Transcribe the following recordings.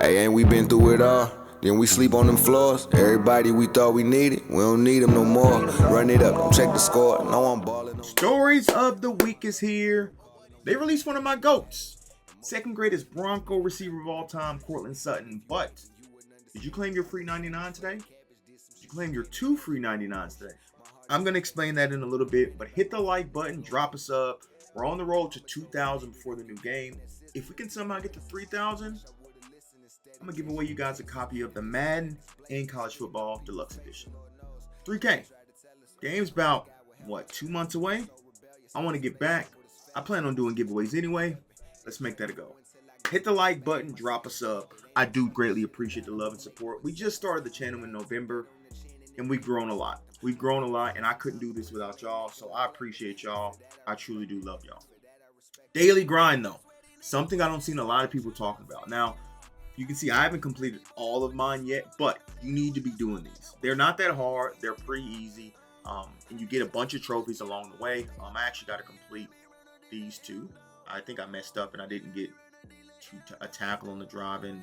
Hey, ain't we been through it all? Then we sleep on them floors. Everybody we thought we needed, we don't need them no more. Run it up, don't check the score. No, I'm balling. Stories of the week is here. They released one of my GOATs. Second greatest Bronco receiver of all time, Courtland Sutton. But did you claim your free 99 today? Did you claim your 2 free 99s today? I'm going to explain that in a little bit, but hit the like button, drop a sub. We're on the road to 2,000 before the new game. If we can somehow get to 3,000, I'm going to give away you guys a copy of the Madden and College Football Deluxe Edition. 3K. Game's about, 2 months away? I want to get back. I plan on doing giveaways anyway. Let's make that a go. Hit the like button, drop a sub. I do greatly appreciate the love and support. We just started the channel in November, and we've grown a lot. We've grown a lot, and I couldn't do this without y'all, so I appreciate y'all. I truly do love y'all. Daily grind, though. Something I don't see a lot of people talking about. Now, you can see I haven't completed all of mine yet, but you need to be doing these. They're not that hard. They're pretty easy, and you get a bunch of trophies along the way. I actually got to complete these two. I think I messed up, and I didn't get a tackle on the drive-in.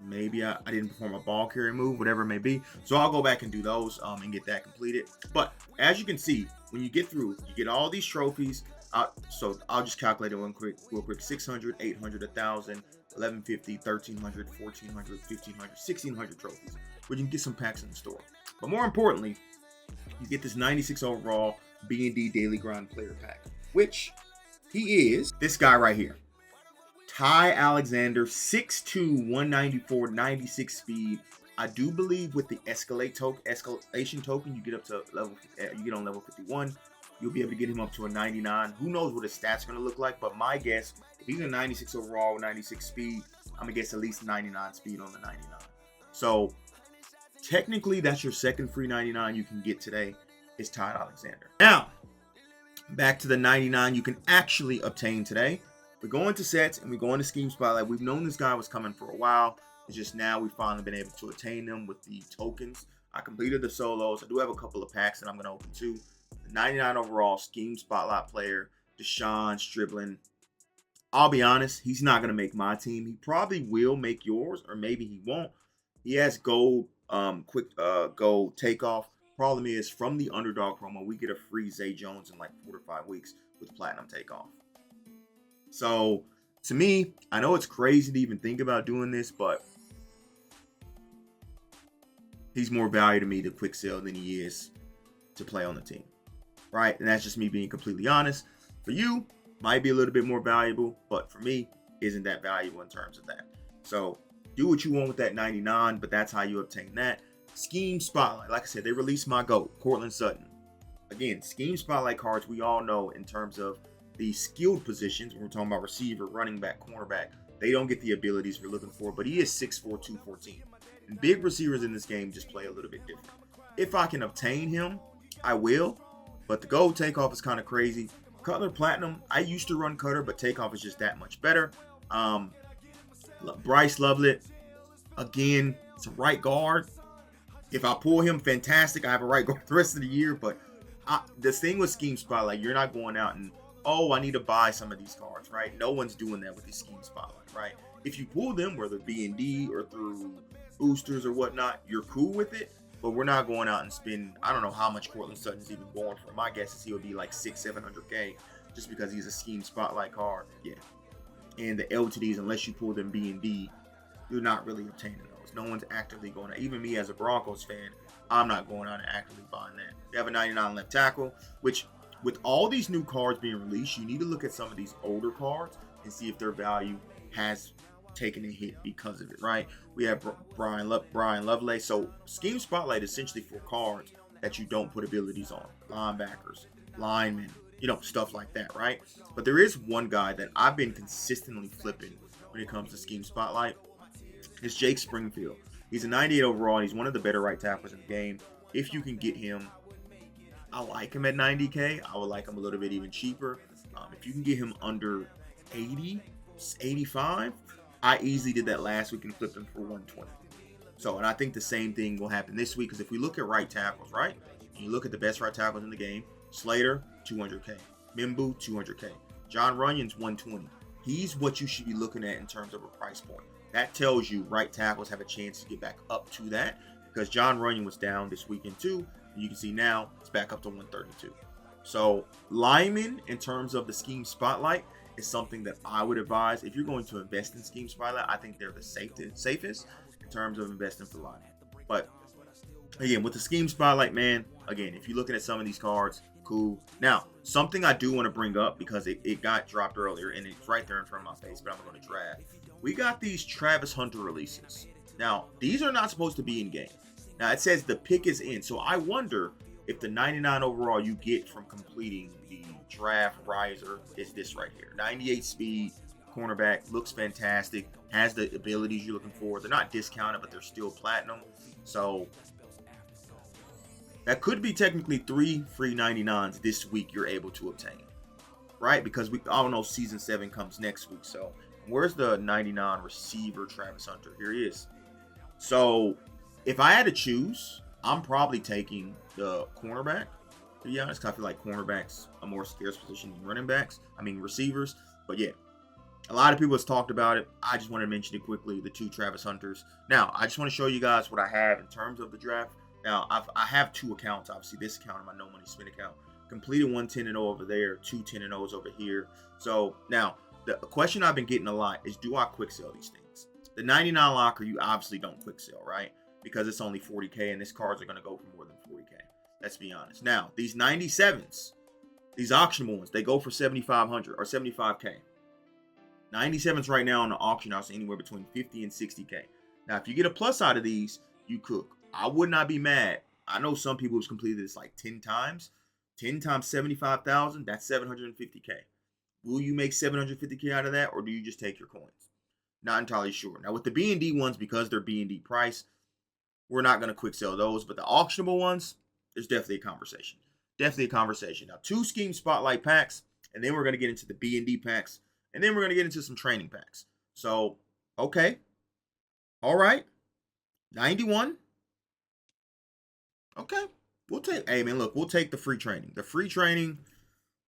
Maybe I didn't perform a ball carry move, whatever it may be. So I'll go back and do those and get that completed. But as you can see, when you get through, you get all these trophies. So I'll just calculate it real quick. 600, 800, 1,000, 1,150, 1,300, 1,400, 1,500, 1,600 trophies. But you can get some packs in the store. But more importantly, you get this 96 overall B&D Daily Grind Player Pack, which he is this guy right here. Ty Alexander, 6'2", 194, 96 speed. I do believe with the escalation token, you get up to on level 51. You'll be able to get him up to a 99. Who knows what his stats are going to look like? But my guess, if he's a 96 overall with 96 speed, I'm going to guess at least 99 speed on the 99. So technically, that's your second free 99 you can get today is Ty Alexander. Now, back to the 99 you can actually obtain today. We're going to sets and we're going to Scheme Spotlight. We've known this guy was coming for a while. It's just now we've finally been able to attain them with the tokens. I completed the solos. I do have a couple of packs that I'm going to open too. The 99 overall Scheme Spotlight player, Deshaun Striblin. I'll be honest, he's not going to make my team. He probably will make yours, or maybe he won't. He has gold, gold takeoff. Problem is, from the underdog promo, we get a free Zay Jones in like 4 to 5 weeks with platinum takeoff. So, to me, I know it's crazy to even think about doing this, but he's more value to me to quick sell than he is to play on the team, right? And that's just me being completely honest. For you, might be a little bit more valuable, but for me, isn't that valuable in terms of that. So, do what you want with that 99, but that's how you obtain that. Scheme Spotlight, like I said, they released my GOAT, Courtland Sutton. Again, Scheme Spotlight cards, we all know in terms of the skilled positions, when we're talking about receiver, running back, cornerback, they don't get the abilities we're looking for, but he is 6'4", 214. And big receivers in this game just play a little bit different. If I can obtain him, I will, but the gold takeoff is kind of crazy. Cutler Platinum, I used to run Cutter, but takeoff is just that much better. Bryce Lovelet, again, it's a right guard. If I pull him, fantastic. I have a right guard the rest of the year, but the thing with Scheme Spotlight, you're not going out and, I need to buy some of these cards, right? No one's doing that with the Scheme Spotlight, right? If you pull them, whether B&D or through boosters or whatnot, you're cool with it, but we're not going out and spend, I don't know how much Courtland Sutton's even going for. My guess is he would be like 600-700K just because he's a Scheme Spotlight card. Yeah. And the LTDs, unless you pull them B&D, you're not really obtaining those. No one's actively going out. Even me as a Broncos fan, I'm not going out and actively buying that. They have a 99 left tackle, which with all these new cards being released, you need to look at some of these older cards and see if their value has taken a hit because of it, right? We have Brian Lovelace. So Scheme Spotlight is essentially for cards that you don't put abilities on. Linebackers, linemen, stuff like that, right? But there is one guy that I've been consistently flipping when it comes to Scheme Spotlight. It's Jake Springfield. He's a 98 overall, and he's one of the better right tackles in the game. If you can get him, I like him at 90K. I would like him a little bit even cheaper. If you can get him under 80, 85, I easily did that last week and flipped him for 120. So, and I think the same thing will happen this week, because if we look at right tackles, right? And you look at the best right tackles in the game, Slater, 200K. Mimbu, 200K. John Runyon's 120. He's what you should be looking at in terms of a price point. That tells you right tackles have a chance to get back up to that, because John Runyon was down this weekend too. And you can see now it's back up to 132. So linemen, in terms of the scheme spotlight, is something that I would advise. If you're going to invest in scheme spotlight, I think they're the safest in terms of investing for linemen. But again, with the scheme spotlight, man, again, if you're looking at some of these cards, cool. Now, something I do want to bring up, because it got dropped earlier and it's right there in front of my face, but I'm going to draft. We got these Travis Hunter releases. Now, these are not supposed to be in game. Now, it says the pick is in. So I wonder if the 99 overall you get from completing the draft riser is this right here. 98 speed, cornerback, looks fantastic, has the abilities you're looking for. They're not discounted, but they're still platinum. So that could be technically 3 free 99s this week you're able to obtain, right? Because we all know season 7 comes next week. So where's the 99 receiver Travis Hunter? Here he is. So if I had to choose, I'm probably taking the cornerback, to be honest, because I feel like cornerbacks a more scarce position than running backs. I mean receivers. But yeah, a lot of people have talked about it. I just want to mention it quickly, the 2 Travis Hunters. Now, I just want to show you guys what I have in terms of the draft. Now, I have 2 accounts. Obviously, this account and my No Money Spin account. Completed 1 10-0 over there, 2 10-0s over here. So now, the question I've been getting a lot is, do I quick sell these things? The 99 locker, you obviously don't quick sell, right? Because it's only 40K, and these cards are going to go for more than 40K. Let's be honest. Now, these 97s, these auctionable ones, they go for 7,500 or 75K. 97s right now on the auction house anywhere between 50 and 60K. Now, if you get a plus out of these, you cook. I would not be mad. I know some people who's completed this like 10 times. 10 times 75,000, that's 750K. Will you make 750K out of that, or do you just take your coins? Not entirely sure. Now, with the B&D ones, because they're B&D price, we're not going to quick sell those. But the auctionable ones, there's definitely a conversation. Definitely a conversation. Now, 2 scheme spotlight packs, and then we're going to get into the B&D packs, and then we're going to get into some training packs. So, okay. All right. 91. Okay. We'll take, hey man, look, we'll take the free training. The free training,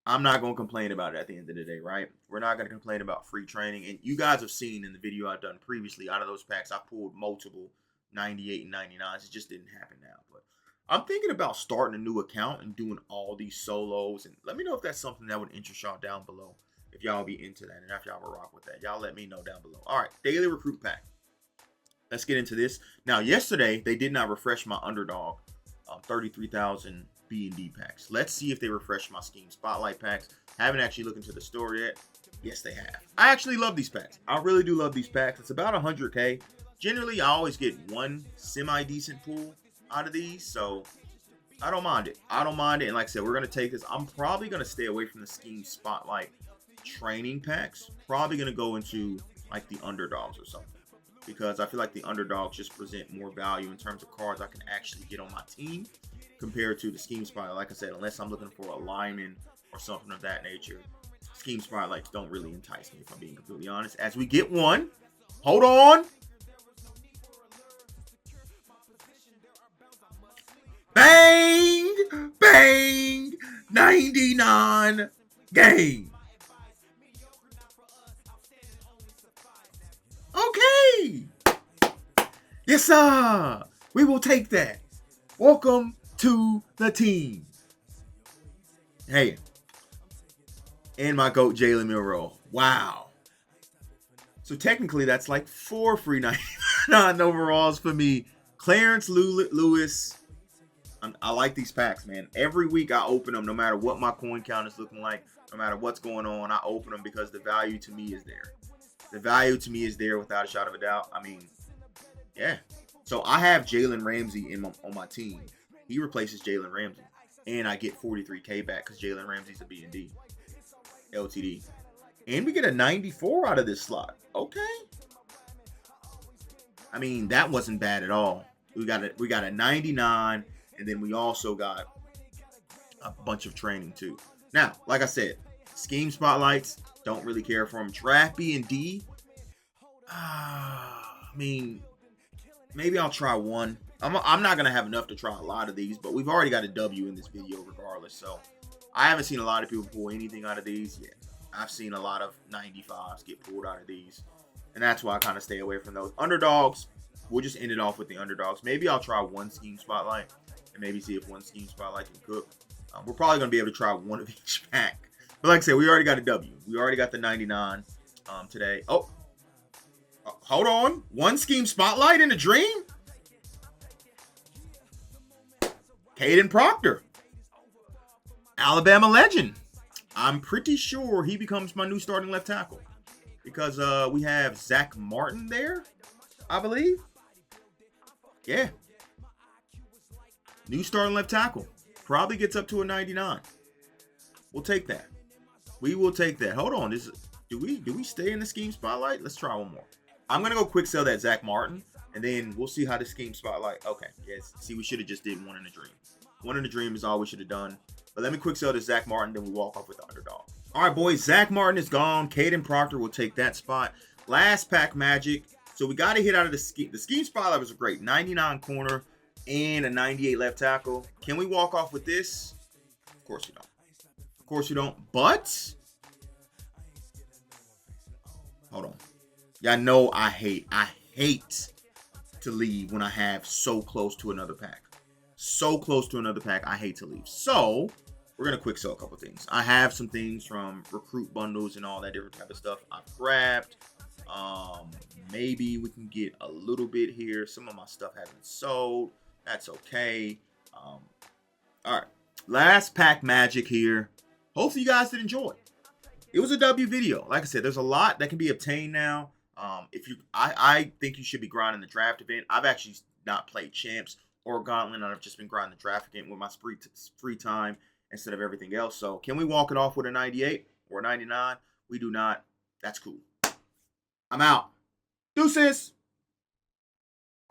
I'm not going to complain about it at the end of the day, right? We're not going to complain about free training. And you guys have seen in the video I've done previously, out of those packs, I pulled multiple 98 and 99s. It just didn't happen now. But I'm thinking about starting a new account and doing all these solos. And let me know if that's something that would interest y'all down below. If y'all be into that and if y'all will rock with that. Y'all let me know down below. All right, daily recruit pack. Let's get into this. Now, yesterday, they did not refresh my underdog 33,000 B&D packs. Let's see if they refresh my scheme spotlight packs. Haven't actually looked into the store yet. Yes, they have. I actually love these packs. I really do love these packs. It's about 100K. Generally, I always get one semi-decent pool out of these, so I don't mind it. I don't mind it. And like I said, we're going to take this. I'm probably going to stay away from the scheme spotlight training packs. Probably going to go into like the underdogs or something, because I feel like the underdogs just present more value in terms of cards I can actually get on my team compared to the scheme spotlight. Like I said, unless I'm looking for a lineman or something of that nature, scheme spotlights don't really entice me, if I'm being completely honest. As we get one, hold on. Bang, bang, 99 game. Okay. Yes, sir. We will take that. Welcome to the team. Hey. And my GOAT, Jalen Milroe. Wow. So technically, that's like 4 free 99 overalls for me. Clarence Lewis. I like these packs, man. Every week I open them, no matter what my coin count is looking like, no matter what's going on, I open them because the value to me is there. The value to me is there without a shadow of a doubt. I mean, yeah. So I have Jalen Ramsey on my team. He replaces Jalen Ramsey. And I get 43K back because Jalen Ramsey's a B&D. LTD. And we get a 94 out of this slot. Okay. I mean, that wasn't bad at all. We got a 99, and then we also got a bunch of training too. Now, like I said, scheme spotlights, don't really care for them. Draft B&D, I mean, maybe I'll try one. I'm not going to have enough to try a lot of these, but we've already got a W in this video regardless. So I haven't seen a lot of people pull anything out of these yet. I've seen a lot of 95s get pulled out of these. And that's why I kind of stay away from those. Underdogs, we'll just end it off with the underdogs. Maybe I'll try one scheme spotlight and maybe see if one scheme spotlight can cook. We're probably going to be able to try one of each pack. But like I said, we already got a W. We already got the 99 today. Oh, hold on. One scheme spotlight in a dream? Caden Proctor. Alabama legend. I'm pretty sure he becomes my new starting left tackle. Because we have Zach Martin there, I believe. Yeah. New starting left tackle. Probably gets up to a 99. We'll take that. We will take that. Hold on. Do we stay in the scheme spotlight? Let's try one more. I'm going to go quick sell that Zach Martin. And then we'll see how the scheme spotlight. Okay. Yes. See, we should have just did one in a dream. One in a dream is all we should have done. But let me quick sell to Zach Martin. Then we walk off with the underdog. All right, boys. Zach Martin is gone. Caden Proctor will take that spot. Last pack magic. So we got to hit out of the scheme. The scheme spotlight was a great 99 corner and a 98 left tackle. Can we walk off with this? Of course you don't. Of course you don't. But hold on. Y'all know I hate to leave when I have so close to another pack. So close to another pack. I hate to leave. So we're going to quick sell a couple things. I have some things from recruit bundles and all that different type of stuff I've grabbed. Maybe we can get a little bit here. Some of my stuff hasn't sold. That's okay. All right. Last pack magic here. Hopefully you guys did enjoy. It was a W video. Like I said, there's a lot that can be obtained now. I think you should be grinding the draft event. I've actually not played champs or gauntlet. I've just been grinding the draft event with my free time instead of everything else. So can we walk it off with a 98 or a 99? We do not. That's cool. I'm out. Deuces.